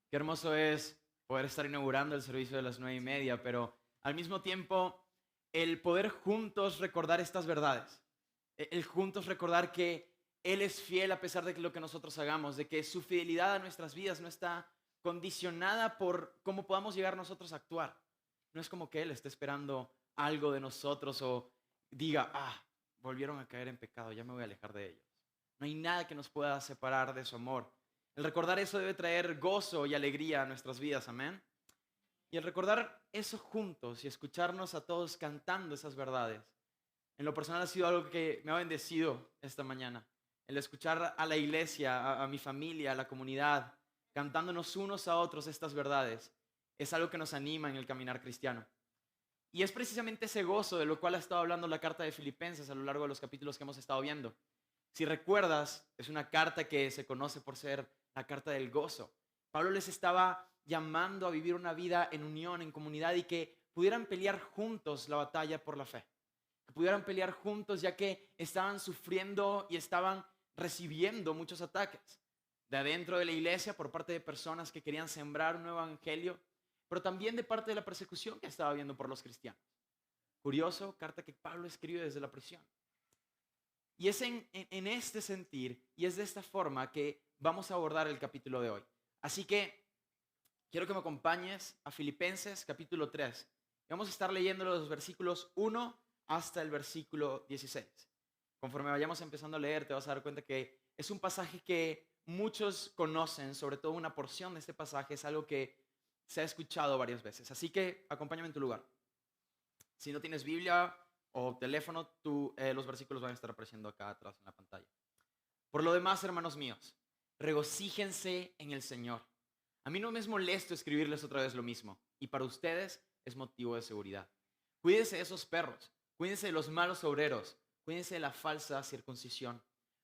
Qué hermoso es poder estar inaugurando el servicio de las 9:30, pero al mismo tiempo el poder juntos recordar estas verdades, el juntos recordar que Él es fiel a pesar de lo que nosotros hagamos, de que su fidelidad a nuestras vidas no está condicionada por cómo podamos llegar nosotros a actuar. No es como que Él esté esperando algo de nosotros o diga, volvieron a caer en pecado, ya me voy a alejar de ellos. No hay nada que nos pueda separar de su amor. El recordar eso debe traer gozo y alegría a nuestras vidas, amén. Y el recordar eso juntos y escucharnos a todos cantando esas verdades, en lo personal ha sido algo que me ha bendecido esta mañana. El escuchar a la iglesia, a mi familia, a la comunidad, cantándonos unos a otros estas verdades, es algo que nos anima en el caminar cristiano. Y es precisamente ese gozo de lo cual ha estado hablando la carta de Filipenses a lo largo de los capítulos que hemos estado viendo. Si recuerdas, es una carta que se conoce por ser la carta del gozo. Pablo les estaba llamando a vivir una vida en unión, en comunidad y que pudieran pelear juntos la batalla por la fe. Que pudieran pelear juntos ya que estaban sufriendo y estaban recibiendo muchos ataques. De adentro de la iglesia por parte de personas que querían sembrar un nuevo evangelio, pero también de parte de la persecución que estaba habiendo por los cristianos. Curioso, carta que Pablo escribe desde la prisión. Y es en este sentir y es de esta forma que vamos a abordar el capítulo de hoy. Así que quiero que me acompañes a Filipenses capítulo 3. Y vamos a estar leyendo los versículos 1 hasta el versículo 16. Conforme vayamos empezando a leer, te vas a dar cuenta que es un pasaje que muchos conocen, sobre todo una porción de este pasaje, es algo que se ha escuchado varias veces. Así que acompáñame en tu lugar. Si no tienes Biblia o teléfono, los versículos van a estar apareciendo acá atrás en la pantalla. Por lo demás, hermanos míos, regocíjense en el Señor. A mí no me es molesto escribirles otra vez lo mismo, y para ustedes es motivo de seguridad. Cuídense de esos perros, cuídense de los malos obreros, cuídense de la falsa circuncisión,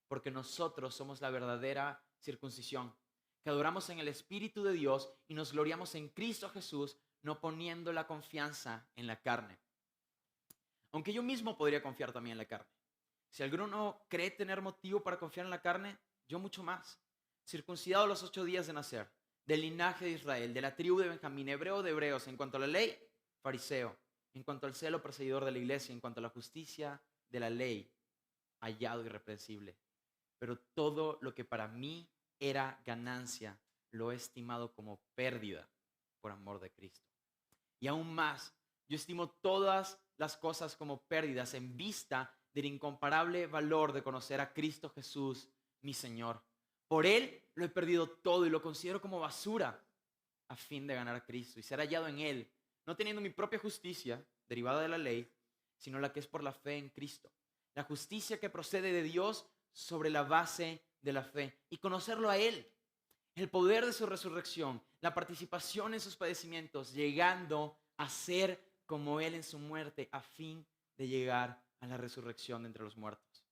porque nosotros somos la verdadera circuncisión, que adoramos en el Espíritu de Dios y nos gloriamos en Cristo Jesús, no poniendo la confianza en la carne. Aunque yo mismo podría confiar también en la carne. Si alguno no cree tener motivo para confiar en la carne, yo mucho más. Circuncidado a los 8 días de nacer, del linaje de Israel, de la tribu de Benjamín, hebreo de hebreos, en cuanto a la ley, fariseo, en cuanto al celo perseguidor de la iglesia, en cuanto a la justicia de la ley, hallado irreprensible. Pero todo lo que para mí era ganancia, lo he estimado como pérdida por amor de Cristo. Y aún más, yo estimo todas las cosas como pérdidas en vista del incomparable valor de conocer a Cristo Jesús, mi Señor. Por Él lo he perdido todo y lo considero como basura a fin de ganar a Cristo y ser hallado en Él, no teniendo mi propia justicia derivada de la ley, sino la que es por la fe en Cristo. La justicia que procede de Dios sobre la base de la fe y conocerlo a Él, el poder de su resurrección, la participación en sus padecimientos, llegando a ser como Él en su muerte a fin de llegar a la resurrección de entre los muertos.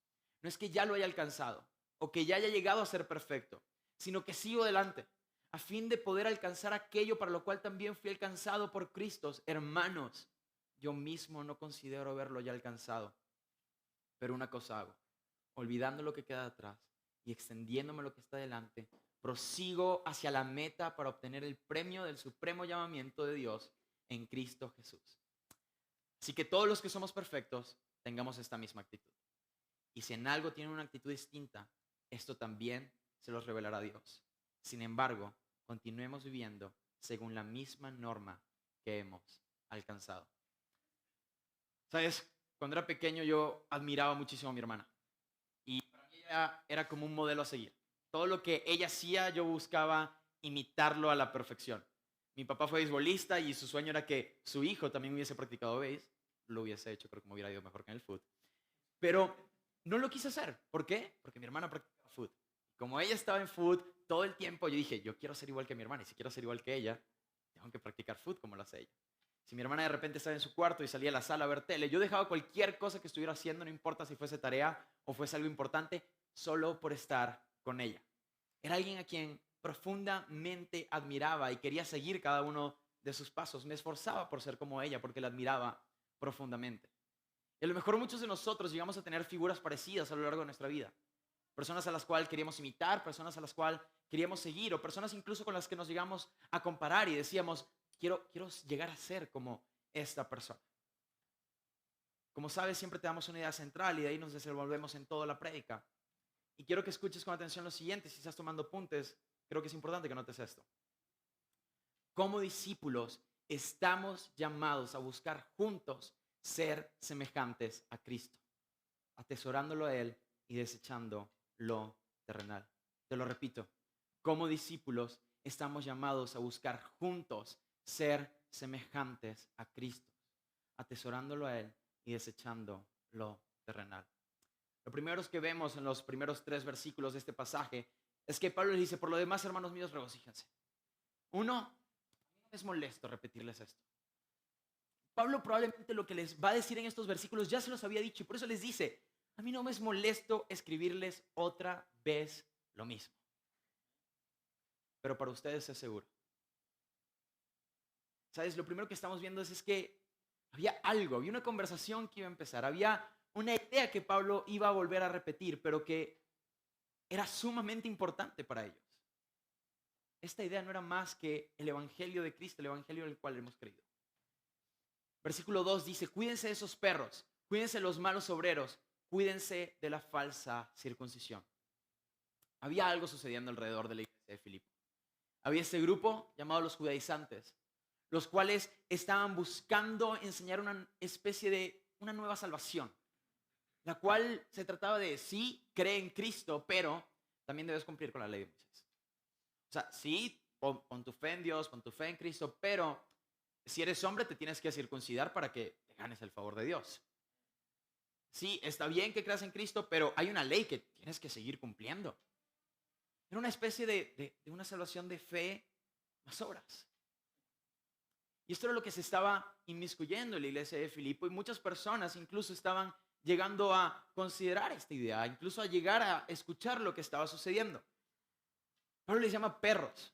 No es que ya lo haya alcanzado o que ya haya llegado a ser perfecto, sino que sigo adelante a fin de poder alcanzar aquello para lo cual también fui alcanzado por Cristo. Hermanos, yo mismo no considero haberlo ya alcanzado, pero una cosa hago, olvidando lo que queda atrás y extendiéndome lo que está delante, prosigo hacia la meta para obtener el premio del supremo llamamiento de Dios en Cristo Jesús. Así que todos los que somos perfectos tengamos esta misma actitud. Y si en algo tienen una actitud distinta, esto también se los revelará Dios. Sin embargo, continuemos viviendo según la misma norma que hemos alcanzado. ¿Sabes? Cuando era pequeño yo admiraba muchísimo a mi hermana. Y para mí ella era como un modelo a seguir. Todo lo que ella hacía yo buscaba imitarlo a la perfección. Mi papá fue beisbolista y su sueño era que su hijo también hubiese practicado béis. Lo hubiese hecho, creo que me hubiera ido mejor que en el fútbol. Pero no lo quise hacer. ¿Por qué? Porque mi hermana practicaba fútbol. Como ella estaba en fútbol todo el tiempo, yo dije, yo quiero ser igual que mi hermana. Y si quiero ser igual que ella, tengo que practicar fútbol como lo hace ella. Si mi hermana de repente estaba en su cuarto y salía a la sala a ver tele, yo dejaba cualquier cosa que estuviera haciendo, no importa si fuese tarea o fuese algo importante, solo por estar con ella. Era alguien a quien profundamente admiraba y quería seguir cada uno de sus pasos. Me esforzaba por ser como ella porque la admiraba profundamente. Y a lo mejor muchos de nosotros llegamos a tener figuras parecidas a lo largo de nuestra vida. personas a las cuales queríamos imitar, personas a las cuales queríamos seguir, o personas incluso con las que nos llegamos a comparar y decíamos, quiero llegar a ser como esta persona. Como sabes, siempre te damos una idea central y de ahí nos desenvolvemos en toda la prédica. Y quiero que escuches con atención lo siguiente. Si estás tomando apuntes, creo que es importante que notes esto. Como discípulos, estamos llamados a buscar juntos ser semejantes a Cristo, atesorándolo a Él y desechando lo terrenal. Te lo repito, como discípulos, estamos llamados a buscar juntos ser semejantes a Cristo, atesorándolo a Él y desechando lo terrenal. Lo primero que vemos en los primeros 3 versículos de este pasaje es que Pablo les dice, por lo demás, hermanos míos, regocíjense. Uno, es molesto repetirles esto. Pablo probablemente lo que les va a decir en estos versículos ya se los había dicho y por eso les dice, a mí no me es molesto escribirles otra vez lo mismo. Pero para ustedes es seguro. ¿Sabes? Lo primero que estamos viendo es que había algo, había una conversación que iba a empezar, había una idea que Pablo iba a volver a repetir, pero que era sumamente importante para ellos. Esta idea no era más que el evangelio de Cristo, el evangelio del cual hemos creído. Versículo 2 dice, cuídense de esos perros, cuídense de los malos obreros, cuídense de la falsa circuncisión. Había algo sucediendo alrededor de la iglesia de Filipo. Había este grupo llamado los judaizantes, los cuales estaban buscando enseñar una especie de una nueva salvación, la cual se trataba de, sí, cree en Cristo, pero también debes cumplir con la ley de Moisés. O sea, sí, pon tu fe en Dios, pon tu fe en Cristo, pero si eres hombre te tienes que circuncidar para que te ganes el favor de Dios. Sí, está bien que creas en Cristo, pero hay una ley que tienes que seguir cumpliendo. Era una especie de una salvación de fe más obras. Y esto era lo que se estaba inmiscuyendo en la iglesia de Filipo y muchas personas incluso estaban llegando a considerar esta idea, incluso a llegar a escuchar lo que estaba sucediendo. Pablo les llama perros.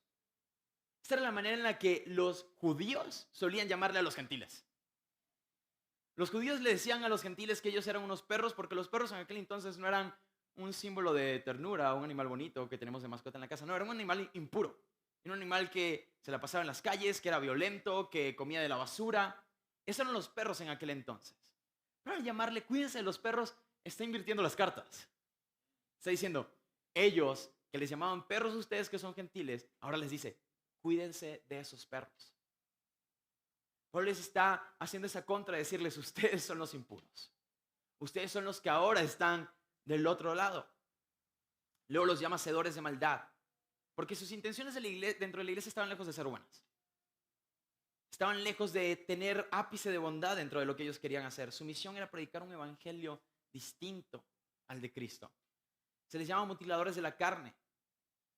Esta era la manera en la que los judíos solían llamarle a los gentiles. Los judíos le decían a los gentiles que ellos eran unos perros porque los perros en aquel entonces no eran un símbolo de ternura, un animal bonito que tenemos de mascota en la casa. No, era un animal impuro. Era un animal que se la pasaba en las calles, que era violento, que comía de la basura. Esos eran los perros en aquel entonces. Pero al llamarle, cuídense de los perros, está invirtiendo las cartas. Está diciendo, ellos que les llamaban perros a ustedes que son gentiles, ahora les dice, cuídense de esos perros. Pablo les está haciendo esa contra de decirles, ustedes son los impuros. Ustedes son los que ahora están del otro lado. Luego los llama hacedores de maldad. Porque sus intenciones dentro de la iglesia estaban lejos de ser buenas. Estaban lejos de tener ápice de bondad dentro de lo que ellos querían hacer. Su misión era predicar un evangelio distinto al de Cristo. Se les llama mutiladores de la carne.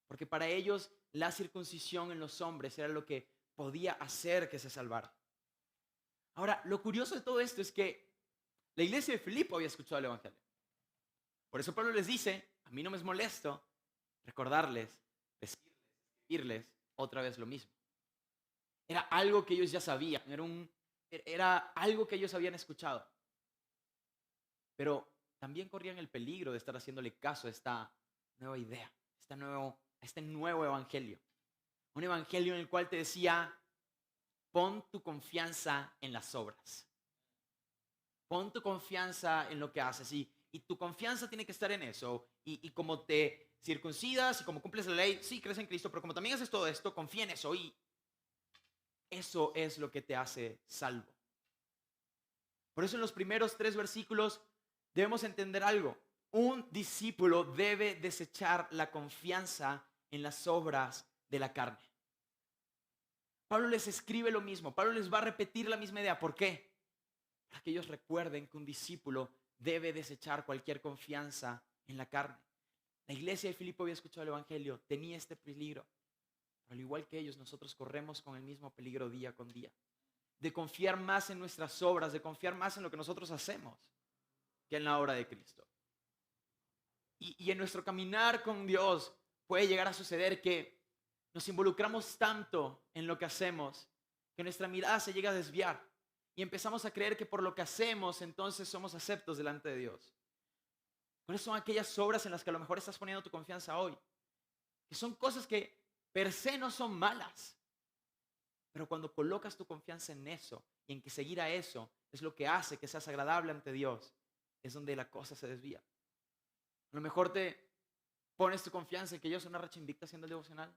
Porque para ellos la circuncisión en los hombres era lo que podía hacer que se salvara. Ahora, lo curioso de todo esto es que la iglesia de Filipo había escuchado el evangelio. Por eso Pablo les dice, a mí no me es molesto recordarles, decirles otra vez lo mismo. Era algo que ellos ya sabían, era algo que ellos habían escuchado. Pero también corrían el peligro de estar haciéndole caso a esta nueva idea, a este nuevo evangelio. Un evangelio en el cual te decía, pon tu confianza en las obras. Pon tu confianza en lo que haces y tu confianza tiene que estar en eso. Y como te circuncidas y como cumples la ley, sí, crees en Cristo, pero como también haces todo esto, confía en eso y eso es lo que te hace salvo. Por eso en los primeros 3 versículos debemos entender algo. Un discípulo debe desechar la confianza en las obras de la carne. Pablo les escribe lo mismo, Pablo les va a repetir la misma idea. ¿Por qué? Para que ellos recuerden que un discípulo debe desechar cualquier confianza en la carne. La iglesia de Filipo había escuchado el evangelio, tenía este peligro. Pero al igual que ellos, nosotros corremos con el mismo peligro día con día. De confiar más en nuestras obras, de confiar más en lo que nosotros hacemos que en la obra de Cristo. Y en nuestro caminar con Dios puede llegar a suceder que nos involucramos tanto en lo que hacemos que nuestra mirada se llega a desviar y empezamos a creer que por lo que hacemos entonces somos aceptos delante de Dios. ¿Cuáles son aquellas obras en las que a lo mejor estás poniendo tu confianza hoy? Que son cosas que per se no son malas. Pero cuando colocas tu confianza en eso y en que seguir a eso es lo que hace que seas agradable ante Dios, es donde la cosa se desvía. A lo mejor te pones tu confianza en que yo soy una racha invicta haciendo el devocional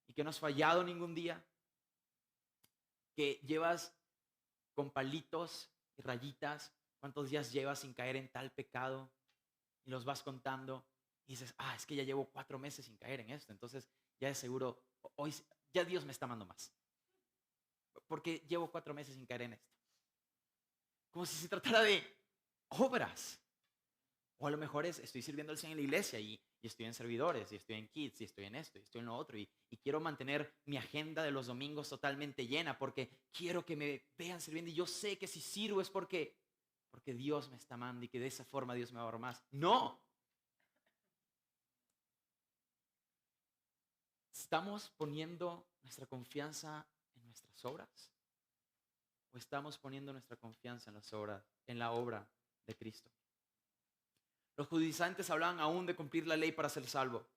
y que no has fallado ningún día, que llevas con palitos y rayitas cuántos días llevas sin caer en tal pecado y los vas contando y dices, es que ya llevo 4 meses sin caer en esto, entonces ya de seguro, hoy ya Dios me está amando más, porque llevo 4 meses sin caer en esto. Como si se tratara de obras. O a lo mejor estoy sirviendo al Señor en la iglesia y estoy en servidores, y estoy en kids, y estoy en esto, y estoy en lo otro, y quiero mantener mi agenda de los domingos totalmente llena porque quiero que me vean sirviendo y yo sé que si sirvo es porque Dios me está amando y que de esa forma Dios me va a dar más. ¡No! ¿Estamos poniendo nuestra confianza en nuestras obras? ¿O estamos poniendo nuestra confianza en la obra de Cristo? Los judaizantes hablaban aún de cumplir la ley para ser salvo.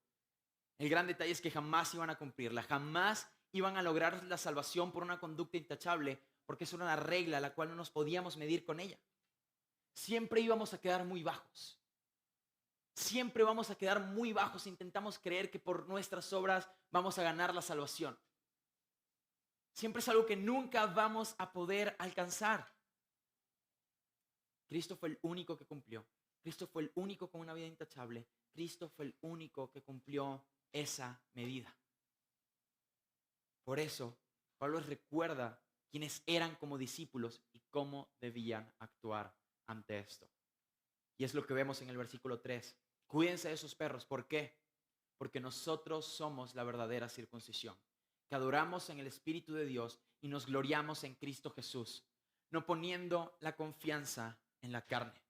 El gran detalle es que jamás iban a cumplirla, jamás iban a lograr la salvación por una conducta intachable, porque eso era una regla a la cual no nos podíamos medir con ella. Siempre íbamos a quedar muy bajos. Siempre vamos a quedar muy bajos si intentamos creer que por nuestras obras vamos a ganar la salvación. Siempre es algo que nunca vamos a poder alcanzar. Cristo fue el único que cumplió. Cristo fue el único con una vida intachable. Cristo fue el único que cumplió esa medida. Por eso, Pablo les recuerda quiénes eran como discípulos y cómo debían actuar ante esto. Y es lo que vemos en el versículo 3. Cuídense de esos perros. ¿Por qué? Porque nosotros somos la verdadera circuncisión, que adoramos en el Espíritu de Dios y nos gloriamos en Cristo Jesús, no poniendo la confianza en la carne.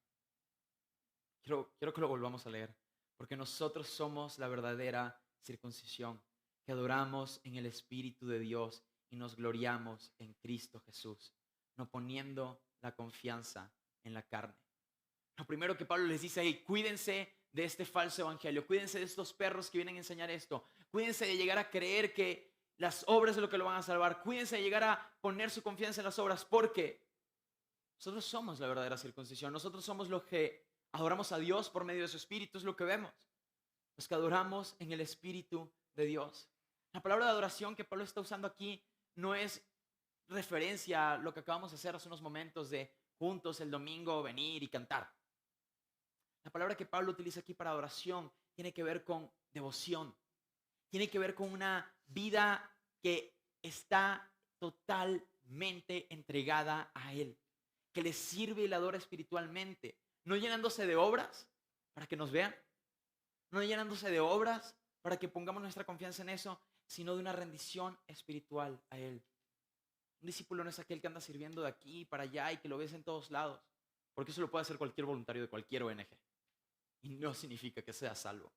Quiero que lo volvamos a leer. Porque nosotros somos la verdadera circuncisión, que adoramos en el Espíritu de Dios y nos gloriamos en Cristo Jesús, no poniendo la confianza en la carne. Lo primero que Pablo les dice ahí, cuídense de este falso evangelio, cuídense de estos perros que vienen a enseñar esto, cuídense de llegar a creer que las obras es lo que lo van a salvar, cuídense de llegar a poner su confianza en las obras, porque nosotros somos la verdadera circuncisión, nosotros somos los que adoramos a Dios por medio de su Espíritu, es lo que vemos, los que adoramos en el Espíritu de Dios. La palabra de adoración que Pablo está usando aquí no es referencia a lo que acabamos de hacer hace unos momentos de juntos el domingo venir y cantar. La palabra que Pablo utiliza aquí para adoración tiene que ver con devoción, tiene que ver con una vida que está totalmente entregada a Él, que le sirve y le adora espiritualmente, no llenándose de obras para que nos vean, no llenándose de obras para que pongamos nuestra confianza en eso, sino de una rendición espiritual a Él. Un discípulo no es aquel que anda sirviendo de aquí para allá y que lo ves en todos lados, porque eso lo puede hacer cualquier voluntario de cualquier ONG y no significa que sea salvo.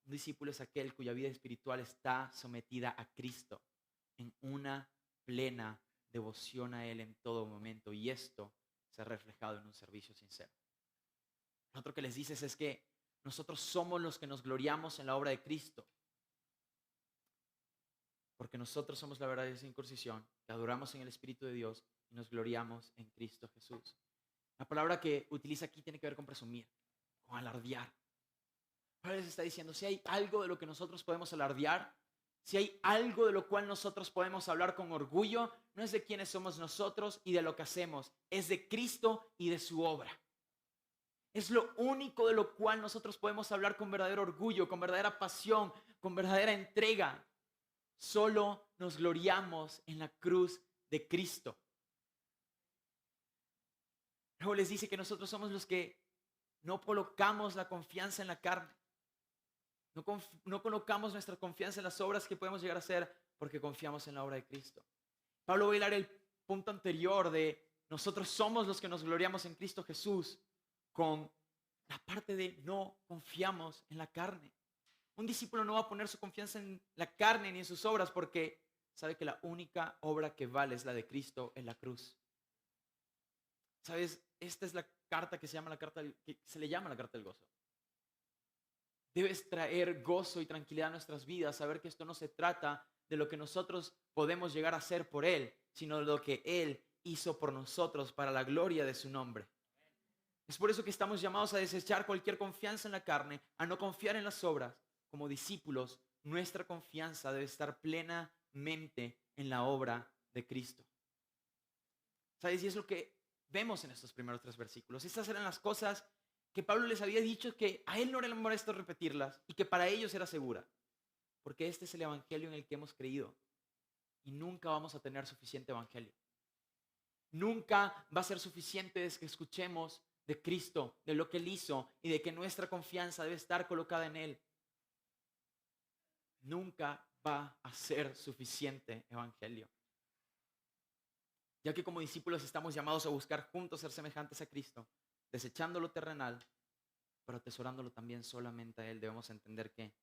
Un discípulo es aquel cuya vida espiritual está sometida a Cristo en una plena devoción a Él en todo momento, y esto se ha reflejado en un servicio sincero. Lo otro que les dices es que nosotros somos los que nos gloriamos en la obra de Cristo, porque nosotros somos la verdadera circuncisión, que adoramos en el Espíritu de Dios y nos gloriamos en Cristo Jesús. La palabra que utiliza aquí tiene que ver con presumir, con alardear. Pablo les está diciendo, si hay algo de lo que nosotros podemos alardear, si hay algo de lo cual nosotros podemos hablar con orgullo, no es de quiénes somos nosotros y de lo que hacemos, es de Cristo y de su obra. Es lo único de lo cual nosotros podemos hablar con verdadero orgullo, con verdadera pasión, con verdadera entrega. Solo nos gloriamos en la cruz de Cristo. Luego les dice que nosotros somos los que no colocamos la confianza en la carne. No colocamos nuestra confianza en las obras que podemos llegar a hacer porque confiamos en la obra de Cristo. Pablo va a hilar el punto anterior de nosotros somos los que nos gloriamos en Cristo Jesús con la parte de no confiamos en la carne. Un discípulo no va a poner su confianza en la carne ni en sus obras porque sabe que la única obra que vale es la de Cristo en la cruz. ¿Sabes? Esta es la carta que se llama que se le llama la carta del gozo. Debes traer gozo y tranquilidad a nuestras vidas, saber que esto no se trata de lo que nosotros podemos llegar a hacer por Él, sino de lo que Él hizo por nosotros para la gloria de su nombre. Es por eso que estamos llamados a desechar cualquier confianza en la carne, a no confiar en las obras. Como discípulos, nuestra confianza debe estar plenamente en la obra de Cristo. ¿Sabes? Y es lo que vemos en estos primeros 3 versículos. Estas eran las cosas que Pablo les había dicho que a él no era molesto repetirlas y que para ellos era segura. Porque este es el evangelio en el que hemos creído. Y nunca vamos a tener suficiente evangelio. Nunca va a ser suficiente que escuchemos de Cristo, de lo que Él hizo y de que nuestra confianza debe estar colocada en Él. Nunca va a ser suficiente evangelio. Ya que como discípulos estamos llamados a buscar juntos ser semejantes a Cristo, desechando lo terrenal, pero atesorándolo también solamente a Él. Debemos entender que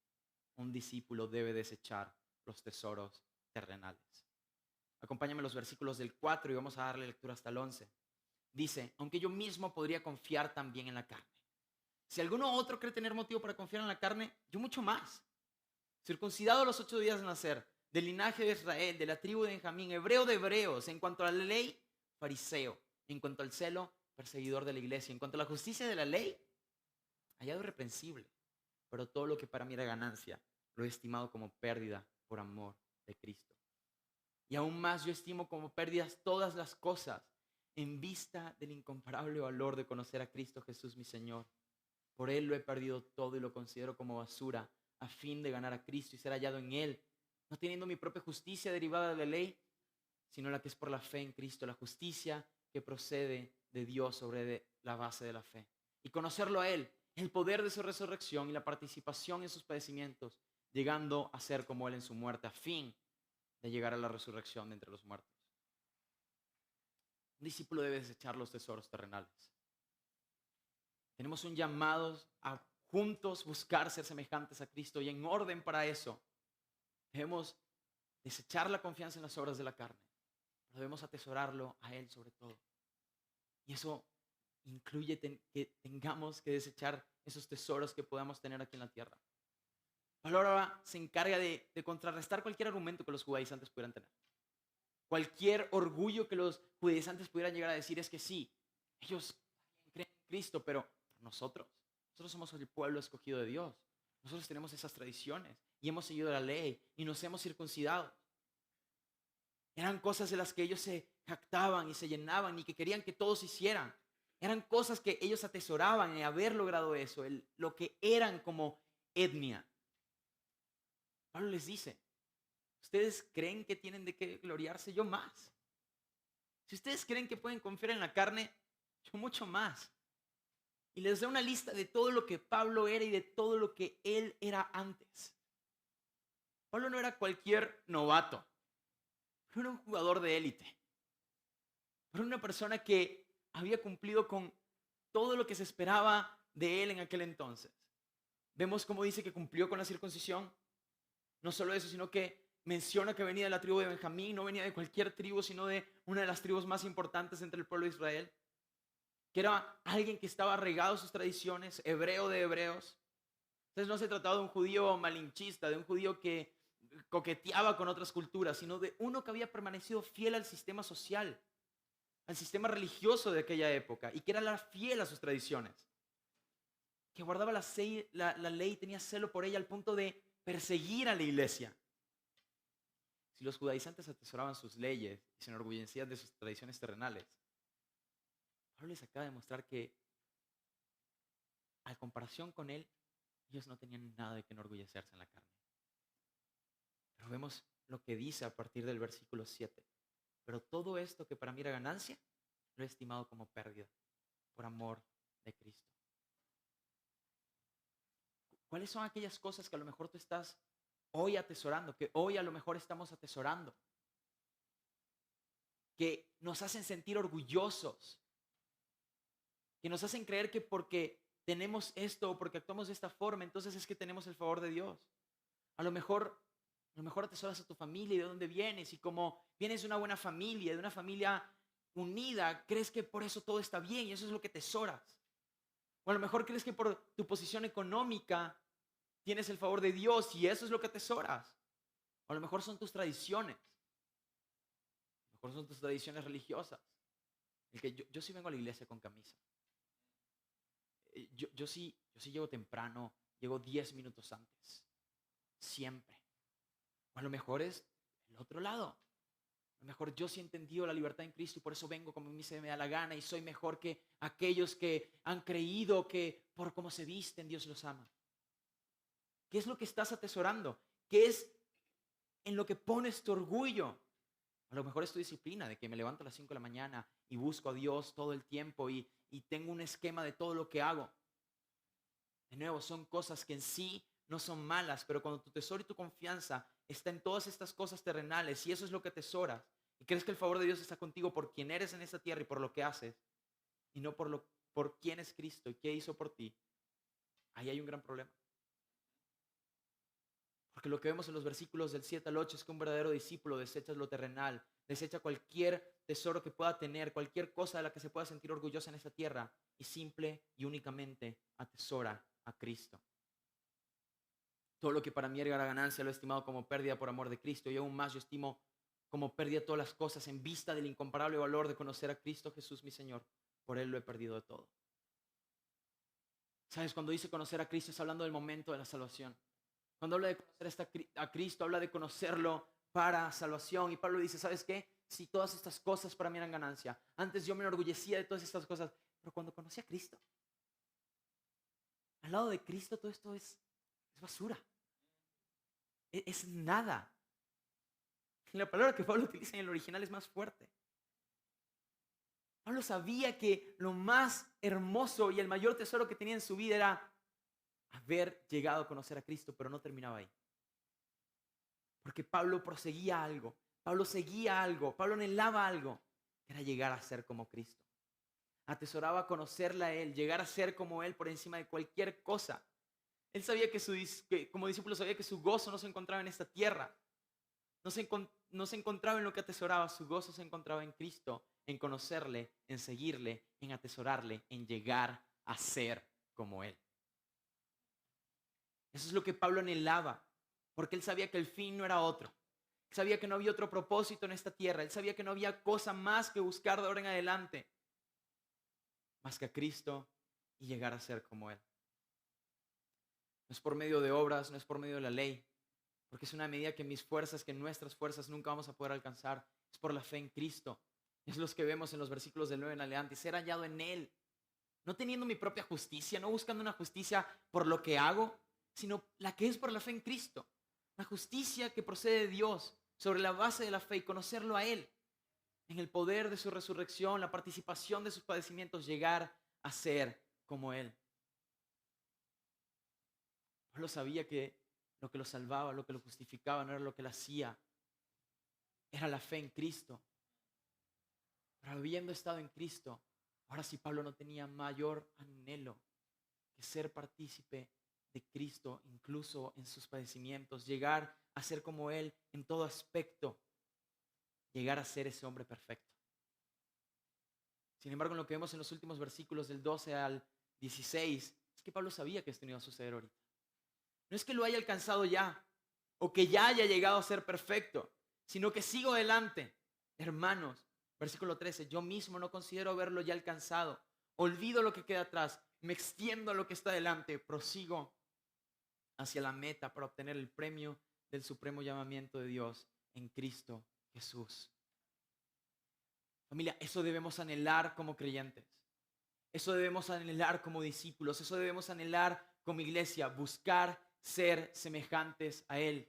un discípulo debe desechar los tesoros terrenales. Acompáñame los versículos del 4 y vamos a darle lectura hasta el 11. Dice, aunque yo mismo podría confiar también en la carne. Si alguno otro cree tener motivo para confiar en la carne, yo mucho más. Circuncidado a los 8 días de nacer, del linaje de Israel, de la tribu de Benjamín, hebreo de hebreos, en cuanto a la ley, fariseo, en cuanto al celo, perseguidor de la iglesia, en cuanto a la justicia de la ley, hallado irreprensible, pero todo lo que para mí era ganancia, lo he estimado como pérdida por amor de Cristo. Y aún más yo estimo como pérdidas todas las cosas en vista del incomparable valor de conocer a Cristo Jesús mi Señor. Por Él lo he perdido todo y lo considero como basura a fin de ganar a Cristo y ser hallado en Él, no teniendo mi propia justicia derivada de la ley, sino la que es por la fe en Cristo, la justicia que procede de Dios sobre la base de la fe. Y conocerlo a Él, el poder de su resurrección y la participación en sus padecimientos, llegando a ser como Él en su muerte, a fin de llegar a la resurrección de entre los muertos. Un discípulo debe desechar los tesoros terrenales. Tenemos un llamado a juntos buscar ser semejantes a Cristo y en orden para eso debemos desechar la confianza en las obras de la carne, pero debemos atesorarlo a Él sobre todo. Y eso incluye que tengamos que desechar esos tesoros que podamos tener aquí en la tierra. Pablo ahora se encarga de contrarrestar cualquier argumento que los judaizantes pudieran tener. Cualquier orgullo que los judaizantes pudieran llegar a decir es que sí, ellos creen en Cristo, pero nosotros somos el pueblo escogido de Dios. Nosotros tenemos esas tradiciones y hemos seguido la ley y nos hemos circuncidado. Eran cosas de las que ellos se jactaban y se llenaban y que querían que todos hicieran. Eran cosas que ellos atesoraban en haber logrado eso, lo que eran como etnia. Pablo les dice, ¿ustedes creen que tienen de qué gloriarse? Yo más. Si ustedes creen que pueden confiar en la carne, yo mucho más. Y les da una lista de todo lo que Pablo era y de todo lo que él era antes. Pablo no era cualquier novato. No era un jugador de élite. Era una persona que había cumplido con todo lo que se esperaba de él en aquel entonces. Vemos cómo dice que cumplió con la circuncisión. No solo eso, sino que menciona que venía de la tribu de Benjamín, no venía de cualquier tribu, sino de una de las tribus más importantes entre el pueblo de Israel. Que era alguien que estaba arraigado a sus tradiciones, hebreo de hebreos. Entonces no se trataba de un judío malinchista, de un judío que coqueteaba con otras culturas, sino de uno que había permanecido fiel al sistema social, al sistema religioso de aquella época y que era fiel a sus tradiciones. Que guardaba la ley, tenía celo por ella al punto de perseguir a la iglesia. Si los judaizantes atesoraban sus leyes y se enorgullecían de sus tradiciones terrenales, Pablo les acaba de mostrar que, a comparación con él, ellos no tenían nada de que enorgullecerse en la carne. Pero vemos lo que dice a partir del versículo 7. Pero todo esto que para mí era ganancia, lo he estimado como pérdida por amor de Cristo. ¿Cuáles son aquellas cosas que a lo mejor tú estás hoy atesorando, que hoy a lo mejor estamos atesorando, que nos hacen sentir orgullosos, que nos hacen creer que porque tenemos esto o porque actuamos de esta forma, entonces es que tenemos el favor de Dios? A lo mejor atesoras a tu familia y de dónde vienes, y como vienes de una buena familia, de una familia unida, crees que por eso todo está bien y eso es lo que atesoras. O a lo mejor crees que por tu posición económica tienes el favor de Dios y eso es lo que atesoras. O a lo mejor son tus tradiciones. A lo mejor son tus tradiciones religiosas. El que yo sí vengo a la iglesia con camisa. Yo sí llego temprano, llego 10 minutos antes. Siempre. O a lo mejor es el otro lado. A lo mejor yo sí he entendido la libertad en Cristo y por eso vengo como a mí se me da la gana y soy mejor que aquellos que han creído que por cómo se visten Dios los ama. ¿Qué es lo que estás atesorando? ¿Qué es en lo que pones tu orgullo? A lo mejor es tu disciplina, de que me levanto a las 5 de la mañana y busco a Dios todo el tiempo y tengo un esquema de todo lo que hago. De nuevo, son cosas que en sí no son malas, pero cuando tu tesoro y tu confianza está en todas estas cosas terrenales y eso es lo que atesoras y crees que el favor de Dios está contigo por quien eres en esta tierra y por lo que haces y no por quién es Cristo y qué hizo por ti, ahí hay un gran problema. Porque lo que vemos en los versículos del 7 al 8 es que un verdadero discípulo desecha lo terrenal, desecha cualquier tesoro que pueda tener, cualquier cosa de la que se pueda sentir orgullosa en esta tierra y simple y únicamente atesora a Cristo. Todo lo que para mí era ganancia lo he estimado como pérdida por amor de Cristo y aún más yo estimo como pérdida todas las cosas en vista del incomparable valor de conocer a Cristo Jesús mi Señor. Por Él lo he perdido de todo. ¿Sabes? Cuando dice conocer a Cristo es hablando del momento de la salvación. Cuando habla de conocer a Cristo, habla de conocerlo para salvación. Y Pablo dice, ¿sabes qué? Si todas estas cosas para mí eran ganancia. Antes yo me enorgullecía de todas estas cosas. Pero cuando conocí a Cristo, al lado de Cristo todo esto es basura. Es nada. La palabra que Pablo utiliza en el original es más fuerte. Pablo sabía que lo más hermoso y el mayor tesoro que tenía en su vida era haber llegado a conocer a Cristo, pero no terminaba ahí. Porque Pablo proseguía algo, Pablo seguía algo, Pablo anhelaba algo, que era llegar a ser como Cristo. Atesoraba conocerle a Él, llegar a ser como Él por encima de cualquier cosa. Él sabía que como discípulo sabía que su gozo no se encontraba en esta tierra. No se encontraba en lo que atesoraba, su gozo se encontraba en Cristo, en conocerle, en seguirle, en atesorarle, en llegar a ser como Él. Eso es lo que Pablo anhelaba, porque él sabía que el fin no era otro. Él sabía que no había otro propósito en esta tierra. Él sabía que no había cosa más que buscar de ahora en adelante, más que a Cristo y llegar a ser como Él. No es por medio de obras, no es por medio de la ley, porque es una medida que mis fuerzas, que nuestras fuerzas nunca vamos a poder alcanzar. Es por la fe en Cristo. Es lo que vemos en los versículos del 9 en adelante. Ser hallado en Él. No teniendo mi propia justicia, no buscando una justicia por lo que hago, sino la que es por la fe en Cristo. La justicia que procede de Dios sobre la base de la fe y conocerlo a Él. En el poder de su resurrección, la participación de sus padecimientos, llegar a ser como Él. Pablo sabía que lo que lo salvaba, lo que lo justificaba, no era lo que lo hacía. Era la fe en Cristo. Pero habiendo estado en Cristo, ahora sí Pablo no tenía mayor anhelo que ser partícipe de Cristo, incluso en sus padecimientos, llegar a ser como Él en todo aspecto, llegar a ser ese hombre perfecto. Sin embargo, en lo que vemos en los últimos versículos del 12 al 16, es que Pablo sabía que esto no iba a suceder ahorita. No es que lo haya alcanzado ya, o que ya haya llegado a ser perfecto, sino que sigo adelante. Hermanos, versículo 13, yo mismo no considero haberlo ya alcanzado. Olvido lo que queda atrás, me extiendo a lo que está delante, prosigo hacia la meta para obtener el premio del supremo llamamiento de Dios en Cristo Jesús. Familia, eso debemos anhelar como creyentes. Eso debemos anhelar como discípulos. Eso debemos anhelar como iglesia, buscar ser semejantes a Él.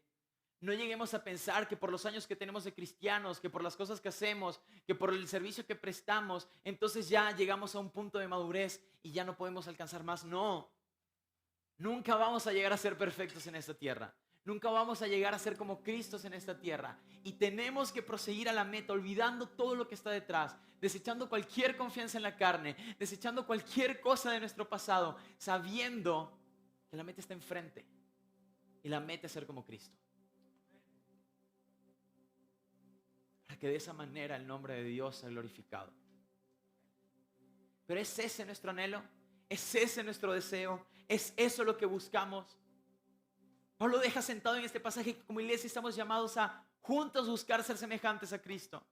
No lleguemos a pensar que por los años que tenemos de cristianos, que por las cosas que hacemos, que por el servicio que prestamos, entonces ya llegamos a un punto de madurez y ya no podemos alcanzar más. No, nunca vamos a llegar a ser perfectos en esta tierra. Nunca vamos a llegar a ser como Cristos en esta tierra. Y tenemos que proseguir a la meta, olvidando todo lo que está detrás, desechando cualquier confianza en la carne, desechando cualquier cosa de nuestro pasado, sabiendo que la meta está enfrente. Y la meta es ser como Cristo. que de esa manera el nombre de Dios sea glorificado. Pero ¿es ese nuestro anhelo? ¿Es ese nuestro deseo? ¿Es eso lo que buscamos? Pablo deja sentado en este pasaje que como iglesia estamos llamados a juntos buscar ser semejantes a Cristo.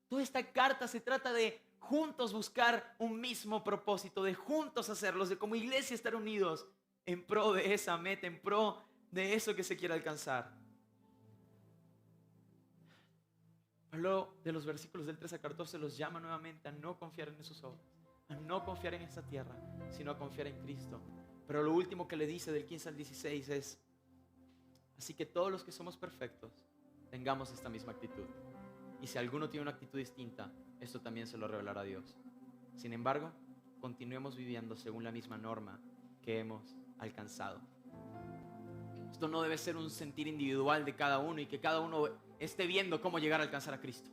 Toda esta carta se trata de juntos buscar un mismo propósito, de juntos hacerlos, de como iglesia estar unidos en pro de esa meta, en pro de eso que se quiere alcanzar. Pablo, de los versículos del 3 al 14, los llama nuevamente a no confiar en sus obras, a no confiar en esta tierra, sino a confiar en Cristo. Pero lo último que le dice del 15 al 16 es: así que todos los que somos perfectos tengamos esta misma actitud. Y si alguno tiene una actitud distinta, esto también se lo revelará Dios. Sin embargo, continuemos viviendo según la misma norma que hemos alcanzado. Esto no debe ser un sentir individual de cada uno y que cada uno esté viendo cómo llegar a alcanzar a Cristo.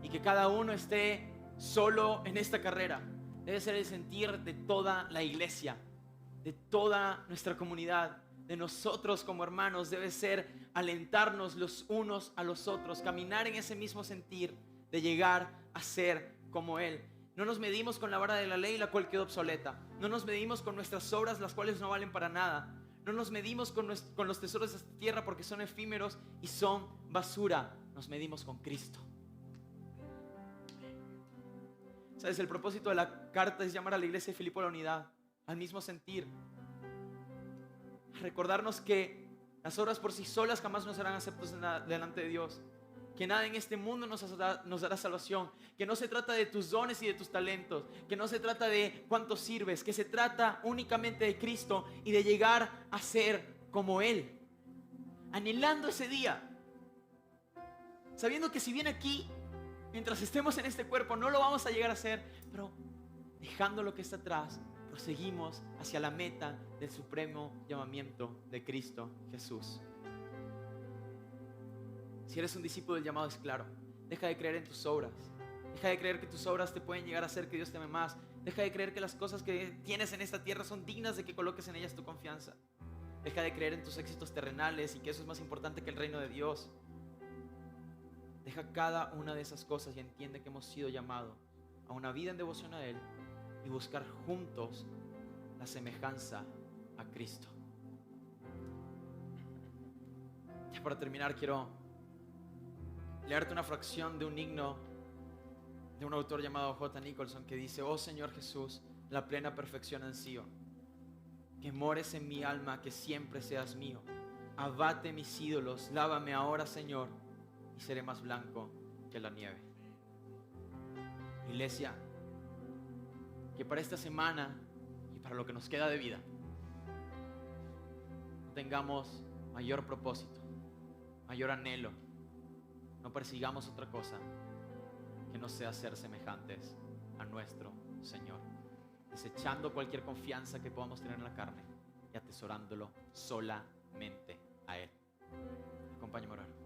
Y que cada uno esté solo en esta carrera. Debe ser el sentir de toda la iglesia, de toda nuestra comunidad, de nosotros como hermanos. Debe ser alentarnos los unos a los otros, caminar en ese mismo sentir de llegar a ser como Él. No nos medimos con la vara de la ley, la cual quedó obsoleta. No nos medimos con nuestras obras, las cuales no valen para nada. No nos medimos con los tesoros de esta tierra, porque son efímeros y son basura. Nos medimos con Cristo. ¿Sabes? El propósito de la carta es llamar a la iglesia de Filipo a la unidad, al mismo sentir. Recordarnos que las obras por sí solas jamás nos serán aceptas delante de Dios. Que nada en este mundo nos dará salvación. Que no se trata de tus dones y de tus talentos. Que no se trata de cuánto sirves. Que se trata únicamente de Cristo y de llegar a ser como Él. Anhelando ese día. Sabiendo que si bien aquí, mientras estemos en este cuerpo, no lo vamos a llegar a ser. Pero dejando lo que está atrás, proseguimos hacia la meta del supremo llamamiento de Cristo Jesús. Si eres un discípulo, el llamado es claro. Deja de creer en tus obras. Deja de creer que tus obras te pueden llegar a hacer que Dios te ame más. Deja de creer que las cosas que tienes en esta tierra son dignas de que coloques en ellas tu confianza. Deja de creer en tus éxitos terrenales y que eso es más importante que el reino de Dios. Deja cada una de esas cosas y entiende que hemos sido llamados a una vida en devoción a Él y buscar juntos la semejanza a Cristo. Ya para terminar, quiero leerte una fracción de un himno de un autor llamado J. Nicholson que dice: oh Señor Jesús, la plena perfección ansío, que mores en mi alma, que siempre seas mío. Abate mis ídolos, lávame ahora, Señor, y seré más blanco que la nieve. Iglesia, que para esta semana y para lo que nos queda de vida tengamos mayor propósito, mayor anhelo. No persigamos otra cosa que no sea ser semejantes a nuestro Señor, desechando cualquier confianza que podamos tener en la carne y atesorándolo solamente a Él. Acompáñame a orar.